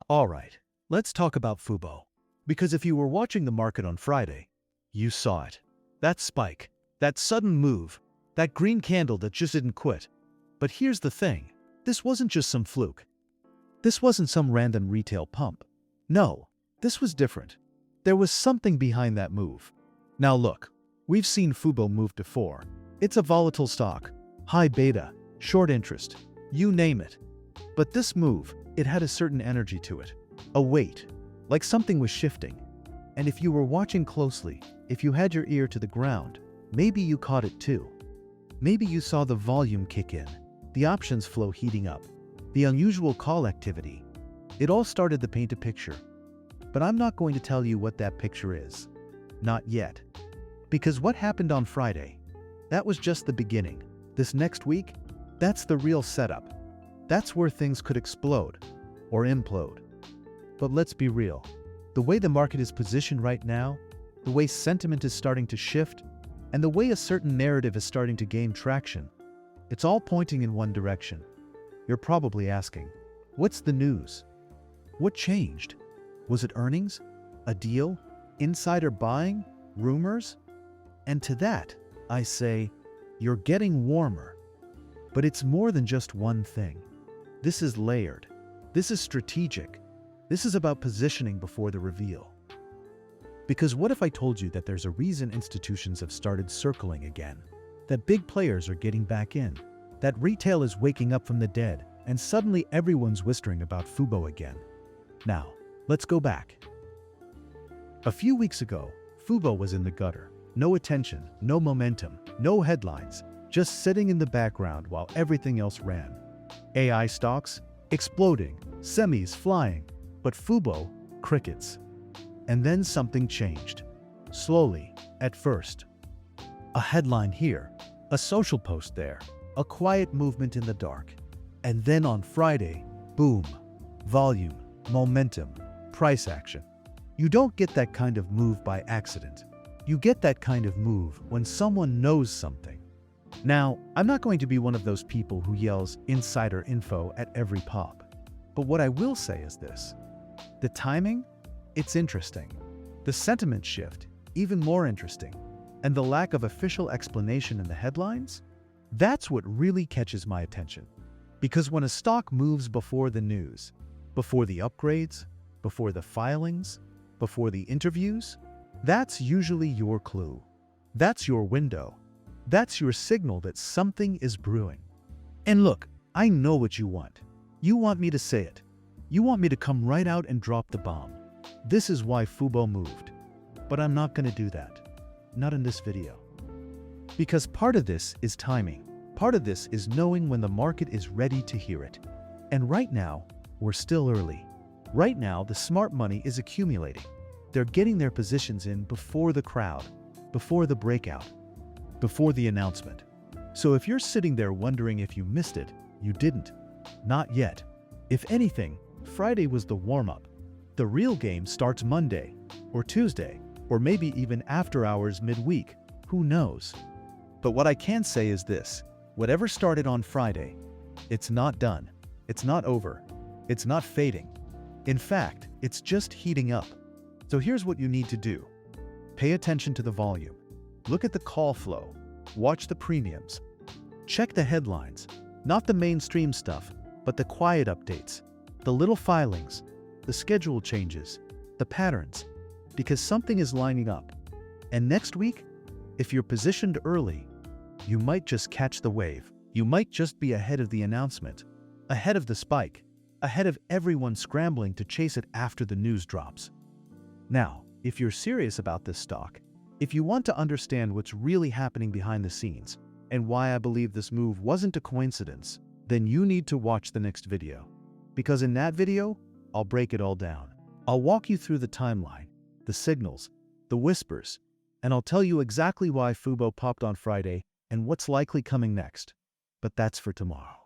Alright, let's talk about Fubo. Because if you were watching the market on Friday, you saw it. That spike, that sudden move, that green candle that just didn't quit. But here's the thing, this wasn't just some fluke. This wasn't some random retail pump. No, this was different. There was something behind that move. Now look, we've seen Fubo move before. It's a volatile stock, high beta, short interest, you name it. But this move, it had a certain energy to it, a weight, like something was shifting. And if you were watching closely, if you had your ear to the ground, maybe you caught it too. Maybe you saw the volume kick in, the options flow heating up, the unusual call activity. It all started to paint a picture. But I'm not going to tell you what that picture is. Not yet. Because what happened on Friday, that was just the beginning. This next week, that's the real setup. That's where things could explode or implode. But let's be real. The way the market is positioned right now, the way sentiment is starting to shift, and the way a certain narrative is starting to gain traction, it's all pointing in one direction. You're probably asking, what's the news? What changed? Was it earnings? A deal? Insider buying? Rumors? And to that, I say, you're getting warmer. But it's more than just one thing. This is layered. This is strategic. This is about positioning before the reveal. Because what if I told you that there's a reason institutions have started circling again? That big players are getting back in? That retail is waking up from the dead, and suddenly everyone's whispering about Fubo again? Now, let's go back. A few weeks ago, Fubo was in the gutter. No attention, no momentum, no headlines, just sitting in the background while everything else ran. AI stocks exploding, semis flying, but Fubo, crickets. And then something changed. Slowly, at first. A headline here, a social post there, a quiet movement in the dark. And then on Friday, boom, volume, momentum, price action. You don't get that kind of move by accident. You get that kind of move when someone knows something. Now, I'm not going to be one of those people who yells insider info at every pop. But what I will say is this. The timing? It's interesting. The sentiment shift? Even more interesting. And the lack of official explanation in the headlines? That's what really catches my attention. Because when a stock moves before the news, before the upgrades, before the filings, before the interviews, that's usually your clue. That's your window. That's your signal that something is brewing. And look, I know what you want. You want me to say it. You want me to come right out and drop the bomb. This is why Fubo moved. But I'm not going to do that. Not in this video. Because part of this is timing. Part of this is knowing when the market is ready to hear it. And right now, we're still early. Right now, the smart money is accumulating. They're getting their positions in before the crowd, before the breakout, before the announcement. So if you're sitting there wondering if you missed it, you didn't. Not yet. If anything, Friday was the warm-up. The real game starts Monday, or Tuesday, or maybe even after hours midweek. Who knows? But what I can say is this. Whatever started on Friday, it's not done. It's not over. It's not fading. In fact, it's just heating up. So here's what you need to do. Pay attention to the volume. Look at the call flow. Watch the premiums. Check the headlines. Not the mainstream stuff, but the quiet updates. The little filings. The schedule changes. The patterns. Because something is lining up. And next week, if you're positioned early, you might just catch the wave. You might just be ahead of the announcement. Ahead of the spike. Ahead of everyone scrambling to chase it after the news drops. Now, if you're serious about this stock, if you want to understand what's really happening behind the scenes and why I believe this move wasn't a coincidence, then you need to watch the next video. Because in that video, I'll break it all down. I'll walk you through the timeline, the signals, the whispers, and I'll tell you exactly why Fubo popped on Friday and what's likely coming next. But that's for tomorrow.